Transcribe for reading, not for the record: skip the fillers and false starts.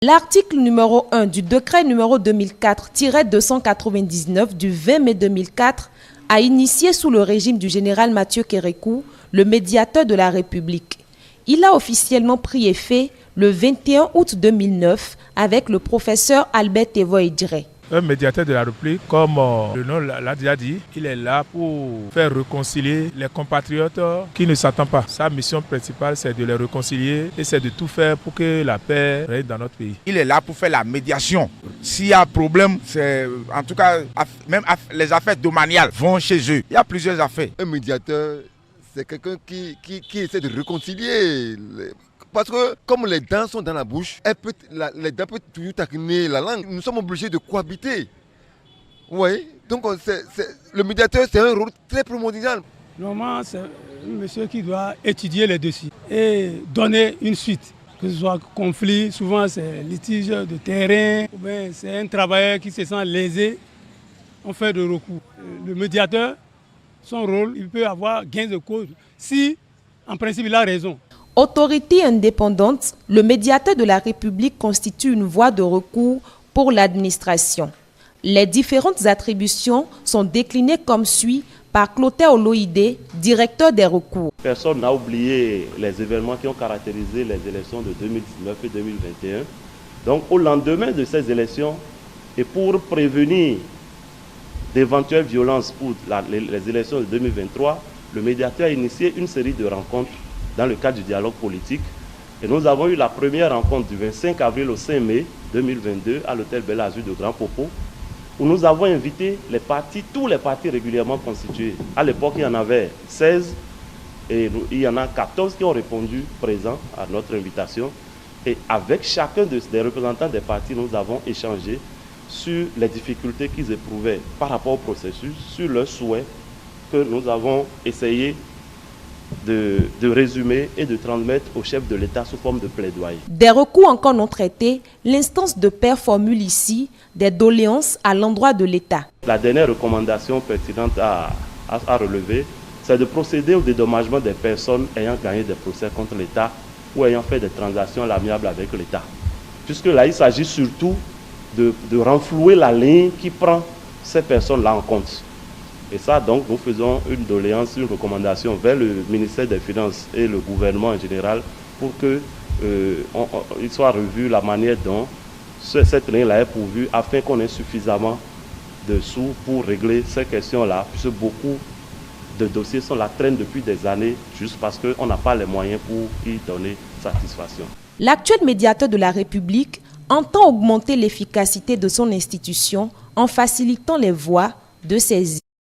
L'article numéro 1 du décret numéro 2004-299 du 20 mai 2004 a initié sous le régime du général Mathieu Kérékou le médiateur de la République. Il a officiellement pris effet le 21 août 2009 avec le professeur Albert Tevoe-Idré. Un médiateur de la République, comme le nom l'a déjà dit, il est là pour faire réconcilier les compatriotes qui ne s'entendent pas. Sa mission principale, c'est de les réconcilier et c'est de tout faire pour que la paix règne dans notre pays. Il est là pour faire la médiation. S'il y a problème, c'est en tout cas, même les affaires domaniales vont chez eux. Il y a plusieurs affaires. Un médiateur, c'est quelqu'un qui essaie de réconcilier. Parce que comme les dents sont dans la bouche, les dents peuvent toujours taquiner la langue. Nous sommes obligés de cohabiter. Oui, donc le médiateur, c'est un rôle très primordial. Normalement, c'est un monsieur qui doit étudier les dossiers et donner une suite. Que ce soit conflit, souvent c'est litige de terrain, ou bien c'est un travailleur qui se sent lésé, on fait de recours. Le médiateur, son rôle, il peut avoir gain de cause si, en principe, il a raison. Autorité indépendante, le médiateur de la République constitue une voie de recours pour l'administration. Les différentes attributions sont déclinées comme suit par Clotaire Oloïdé, directeur des recours. Personne n'a oublié les événements qui ont caractérisé les élections de 2019 et 2021. Donc au lendemain de ces élections, et pour prévenir d'éventuelles violences pour les élections de 2023, le médiateur a initié une série de rencontres dans le cadre du dialogue politique. Et nous avons eu la première rencontre du 25 avril au 5 mai 2022 à l'hôtel Bel Azur de Grand Popo, où nous avons invité les partis, tous les partis régulièrement constitués. À l'époque, il y en avait 16 et il y en a 14 qui ont répondu présents à notre invitation. Et avec chacun des représentants des partis, nous avons échangé sur les difficultés qu'ils éprouvaient par rapport au processus, sur leurs souhaits que nous avons essayé de résumer et de transmettre au chef de l'État sous forme de plaidoyer. Des recours encore non traités, l'instance de paix formule ici des doléances à l'endroit de l'État. La dernière recommandation pertinente à relever, c'est de procéder au dédommagement des personnes ayant gagné des procès contre l'État ou ayant fait des transactions à l'amiable avec l'État. Puisque là, il s'agit surtout de renflouer la ligne qui prend ces personnes-là en compte. Et ça, donc, nous faisons une doléance, une recommandation vers le ministère des Finances et le gouvernement en général pour qu'il soit revu la manière dont cette ligne-là est pourvue afin qu'on ait suffisamment de sous pour régler ces questions-là, puisque beaucoup de dossiers sont là, traînent depuis des années, juste parce qu'on n'a pas les moyens pour y donner satisfaction. L'actuel médiateur de la République entend augmenter l'efficacité de son institution en facilitant les voies de saisie.